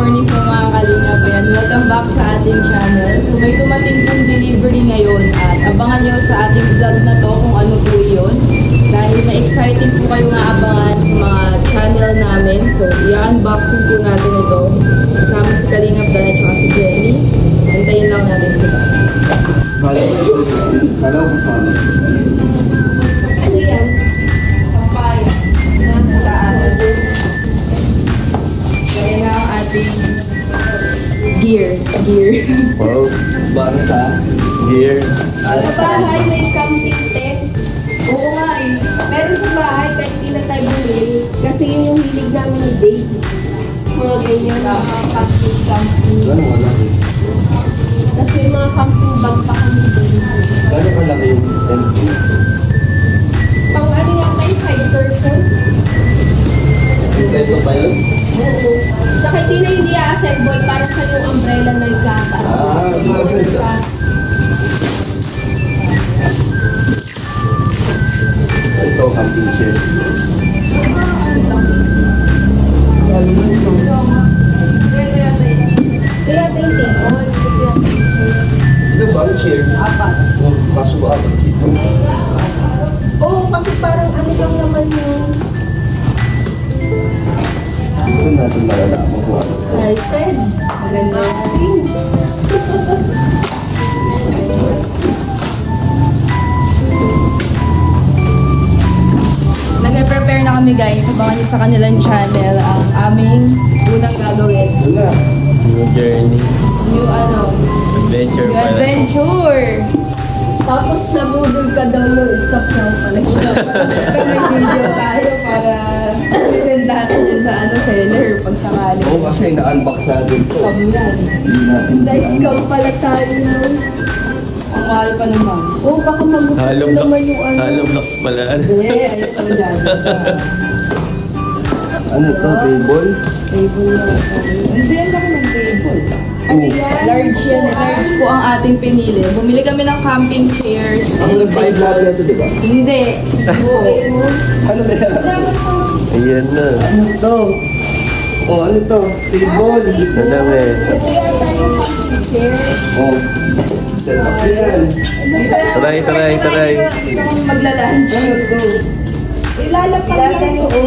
morning po mga kalingap. Ayan, welcome back sa ating channel. So may dumating pong delivery ngayon at abangan nyo sa ating vlog na to kung ano po yun. Dahil may exciting po kayo maabangan sa mga channel namin. So i-unboxing po natin ito. Kasama si Kalingap Dan at saka si Jenny. Antayin lang natin sila. Kala ko kasama. Ano yan? Papaya. Kaya na ang ating gear. Wow. Para sa gear. Sa bahay may camping tent. Oo nga eh. Meron sa bahay kahit hindi na tayo bumili. Kasi yun yung hilig namin ni Dave. Mga ganyan, mga camping. Wala. Tapos may mga camping bag pa kami doon. Gano'ng kalaki yung tent? Pang ano yata yung 5 person? Yung tent ba yun? Oo. Saka hindi na yung i-assemble para sa yung umbrella na nagkataas. Maganda. Ito, camping chair. Kaya ito yung table. Ito ba ang chair? Apat. Kaso ba apat dito? Oo, kasi parang ano lang naman yung Doon natin malalaman kung ano. salted. Unboxing. Nag-prepare na kami guys. Abangan niyo sa kanilang channel ang aming unang gagawin. Doon na. New journey. New Adventure new pala. adventure! Tapos nabudol ka daw yung usap na pala. Kaya may video tayo para send natin yan sa seller pag sakali. Oo, kasi na-unbox natin ito. Sabi yan. Hindi natin Na-scout pala tayo nun. Ang mahal pa naman. Oo, baka magugulat Halo naman blocks. yung ano. Halo blocks pala. Ayun ko dyan. Ano to, table? Table lang tayo. Hindi yan lang ng table. Ano yan? Large yan eh. Large po ang ating pinili. Bumili kami ng camping chairs. Ang nag-vibe natin ito, di ba? Hindi. Okay mo. Ano na yan? Ayan na. Ano to? Oh, ano to? Table. Nasa mesa. Ito yata yung camping chair. Oh, set up yan. Taray. Dito kami magla-lunch. Ano to? Ilalapag lang ito.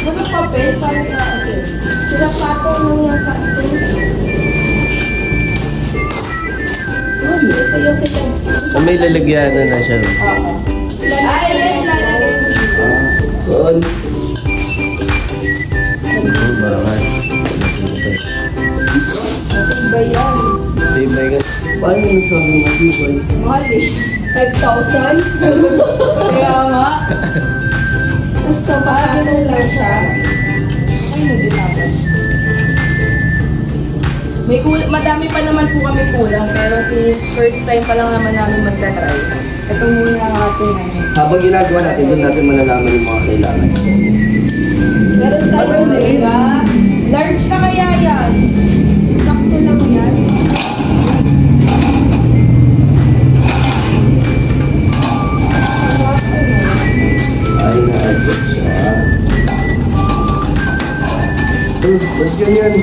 Walang papel para sa akin. Sila patong nung yata ito. Ito yung pinag... May lalagyanan na siya. Ay, lalagay mo dito. Doon. Bakal. Ba yan? Tibay ka. Paano nasabi mo tibay? Mahal eh. 5,000? Kaya nga. Basta ba? Ganun lang siya. Ay, nagditapan. Madami pa naman po kami kulang, pero first time pa lang naman namin magta-try. Ito muna ang ating Habang ginagawa natin, doon natin malalaman yung mga kailangan. Meron tayo Ano na eh? iba. large na kaya yan. Sakto lang yan. Ay, na-adjust siya. Ba't ganyan?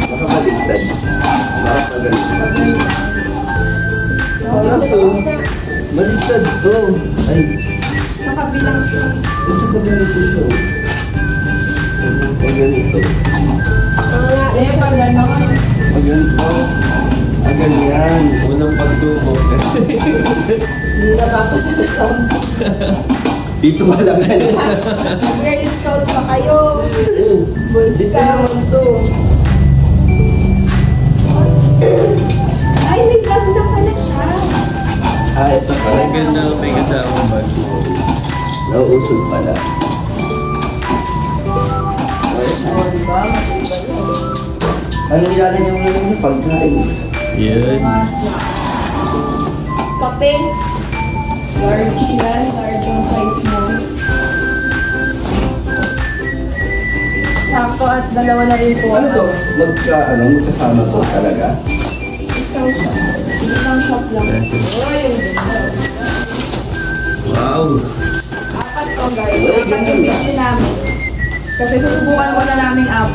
Nakabaligtad. Nakapagaligtad. Kaso, baligtad to. Ay, Sa kabilang siya. kasi pa ganito siya. Pag ganito. Eh, pag gano'n. Pag ganito. Ah, ganyan. Unang pagsubok. Hindi na pa kasi sa town. Dito ka lang yan. Girl Scout pa kayo. Boy Dito Scout. naman to. Ay, may bag na pala siya. Ah, ito ka. Ang ganda may kasama ba? Nauusog pala. Diba? Ano nilalagyan mo lang yung pagkain? Yan. Kape. Large yan. Large yung size mo. Sakto at dalawa na rin po. Ano to? Magkasama to talaga? Isang siya. Isang shop lang. Yes. Oh, yung ganda. Wow. Apat to guys. Apat yung video namin. Kasi susubukan muna namin 4.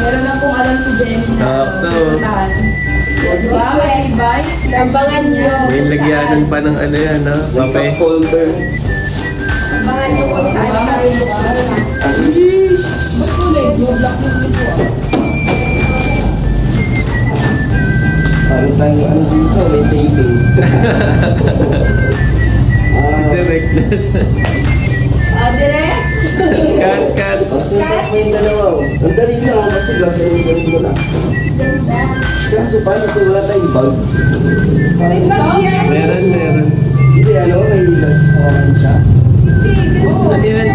Meron na pong alam si Jenny na Sakto. pupuntahan. Diba? Matibay. Abangan nyo. May lagyanan pa ng ano yan, no? Nagka Kape. folder. Abangan nyo kung saan tayo buksan. Ba't kulay? Yung black yung dito. Parang tayong ano dito, may taping. Si Direk na sa... Direct. Cut. Set mo yung dalawa. Ang dali lang kasi gagawin mo lang. Ganda. Kaso paano kung wala tayong bag? May bag yan. Meron. Hindi ano, may nagkawalan siya. Hindi, ganun. Ano yan?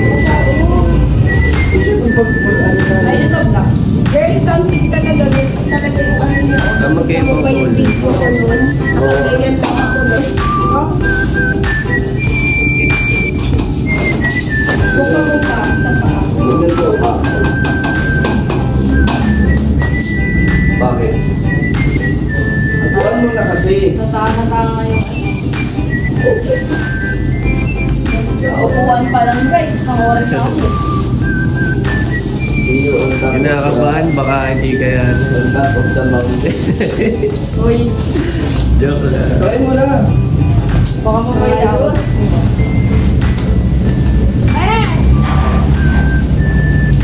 Kasi kung pag ano na. Ay, ito black. Girl, camping talaga. Ganito talaga yung ano niya. Tama kayo Ano ba yung po. video ko nun? Nakaganyan lang ako nun. Buka-buka sa paa. Maganda pa. Bakit? Upuan mo na kasi. Natanga yung upuan pa lang guys. Isang oras na ako. Hindi yung on top. Kinakabahan, baka hindi kaya... On top of the mountain. Uy, Joke lang. Try mo na. baka mamaya ako. Ayos.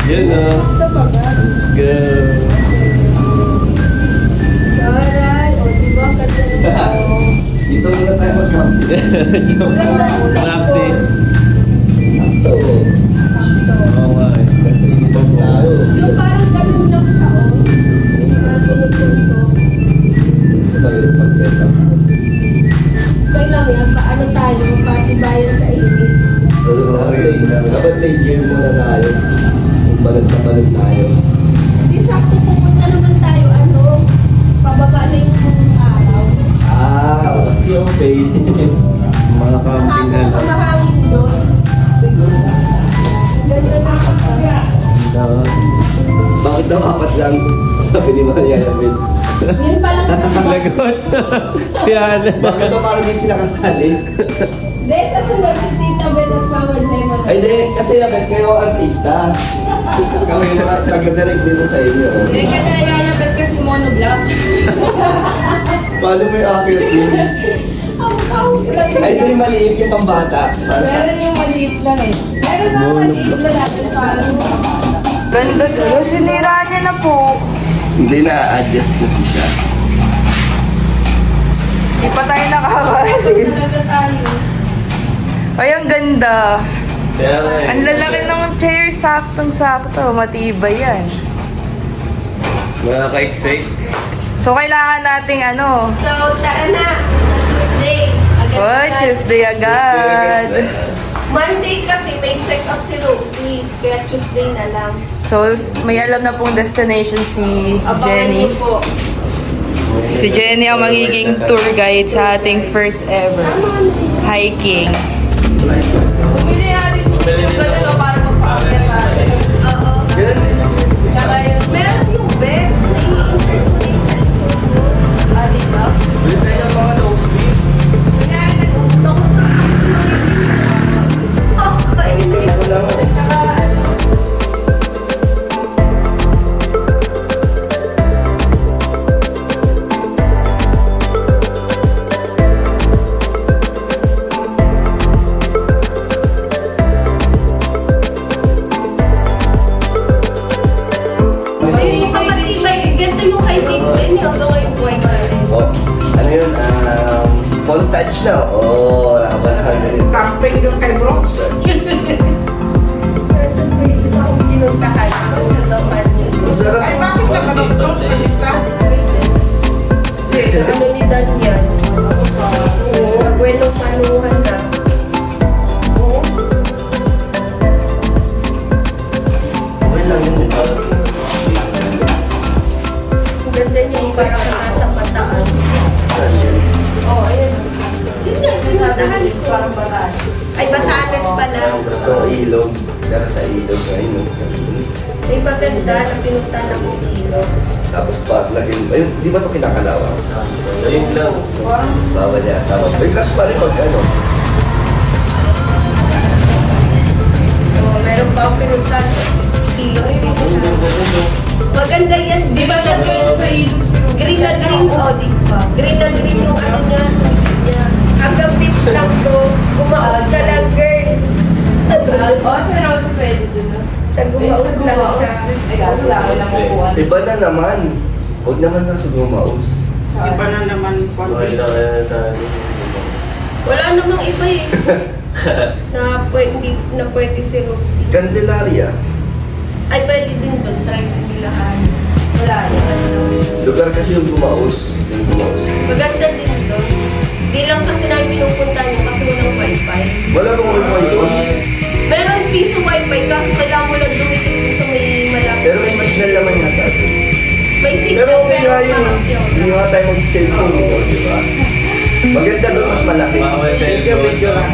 Yun, no? Sa bagat. Let's go. Taray. O, diba? Ganda na ako. Dito muna tayo mag-camping. Practice. Ito. Oo nga eh. Kasi ibang tayo. Yung parang ganun lang siya, oh. Tinutulso. Gusto tayo pag-set up. Okay lang yan. Paano tayo? Patibayan sa init. So, dapat may gear muna tayo. Kung balag tayo. Di sakto pupunta naman tayo, ano, pababa na yung araw. Okay. Mga camping na lang. Mahangin doon. Ganda na kapag. Bakit daw apat lang? Sabi ni Maria Nabil. Yun palang Lagot. Si Ana. Bakit daw parang hindi sila kasali? Hindi, sa sunod si Tita Ben at Mama Gemma. Ay, hindi. Kasi Nabil, kayo ang artista. Kami yung mga taga-direct dito sa inyo. Hindi ka na ilalapit kasi monoblock. Paano mo yung accurate yun? Ay, ito yung maliit yung pambata. Para sa... Meron yung maliit lang eh. Meron na maliit lang natin parang ganda to. Sinira niya na po. Hindi na-adjust kasi siya. Di pa tayo nakakaalis. Talaga tayo. Ay, ang ganda. Kaya nga eh. Ang lalaki ng chair, saktong-sakto. Matibay yan. Nakaka-excite. So, kailangan nating ano? So, tara na. Tuesday. Agad Oh, agad. Tuesday agad. Monday kasi may check-up si Rosie. Kaya Tuesday na lang. So, may alam na pong destination si Abangan Jenny. niyo po. Si Jenny ang magiging tour guide sa ating first ever hiking. Bumili natin yung ganun o para magpapakita tayo. Oo. Tsaka yung Meron yung best. Nai-insert mo yung cellphone mo. diba? Ulit tayo ng mga nosebleed. Okay. Ano lang. Tsaka ano, Ganito yung kay Big Ben. Yung hanggang ngayon buhay pa rin. Oh, ano yun? Montage na. Oh, nakabalhan na rin. Camping doon kay Bronx. Kasi may isa akong pinuntahan. Ang nasaman niyo. Masarap. Ay, bakit nakalaptop? Isa? Ano ni Daniel? Oo. Magwenong manuhan na. Okay lang yun. Ang ganda niya yung parang nasa bataan. oh, ayun. Yun nga, pinuntahan ko. Parang Batanes. Ay, Batanes pala. Gusto ko ilog. Pero sa ilog ngayon. May maganda na pinuntahan ng ilog. Tapos pa, lagyan. Ayun, di ba ito kinakalawa? Ayun lang. Bawal niya. Tapos, may class pa rin pag ano. So, meron pa ako pinuntan. Kilo, dito na. Maganda yan. Di ba siya green sa ilog? Green na green, di ba? Green na green yung ano niya. Hanggang pitch lang to. Gumaos ka lang, girl. Sa Rose pwede din. Sa gumaos lang siya. Ay, kasi ako lang makuha. Iba na naman. Huwag naman sa sugumaos. Iba na naman Okay lang kaya na tayo. Wala namang iba eh. na pwede si Roxy. Candelaria. Ay, pwede din doon. Try ko nilahan. Wala yan. Lugar kasi yung gumaos. Yung gumaos. Maganda din doon. Di lang kasi namin pinupunta niyo kasi walang wifi. Wala bang wifi doon? Meron piso wifi kasi kailangan mo lang dumitig din sa may malapit. Pero may signal naman yata doon. May Pero signal okay pero nga yun. mahap yun. Hindi nga tayo mag-cellphone doon, di ba? Maganda doon, mas malaki. Bawal sa Video, video lang.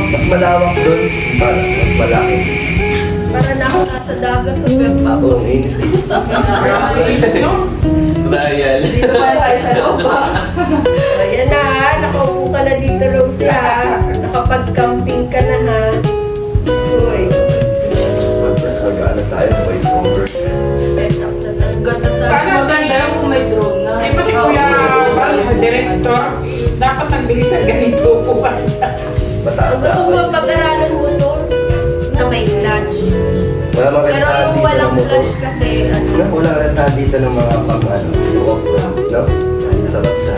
Mas malawak doon. Mas malaki. Para na ako nasa dagat o Oo, pagpapo. instinct. No? Trial. Dito pa tayo sa loob pa. Ayan na ha. Nakaupo ka na dito, Rosie ha. Nakapag-camping ka na ha. Uy. Tapos mag-ano tayo, voice over. Set up na lang. Ganda sa... Mas maganda yung kung may drone na. Ay, pati kuya, director, dapat nagbilisan ganito po. Mataas Kung na gusto ako. mo pag-aralan mo to, na may clutch. Wala mga Pero rentahan yung dito walang ng motor. clutch kasi, ano, Wala rentahan dito ng mga pang ano, yung off-road, no? Ang sarap sa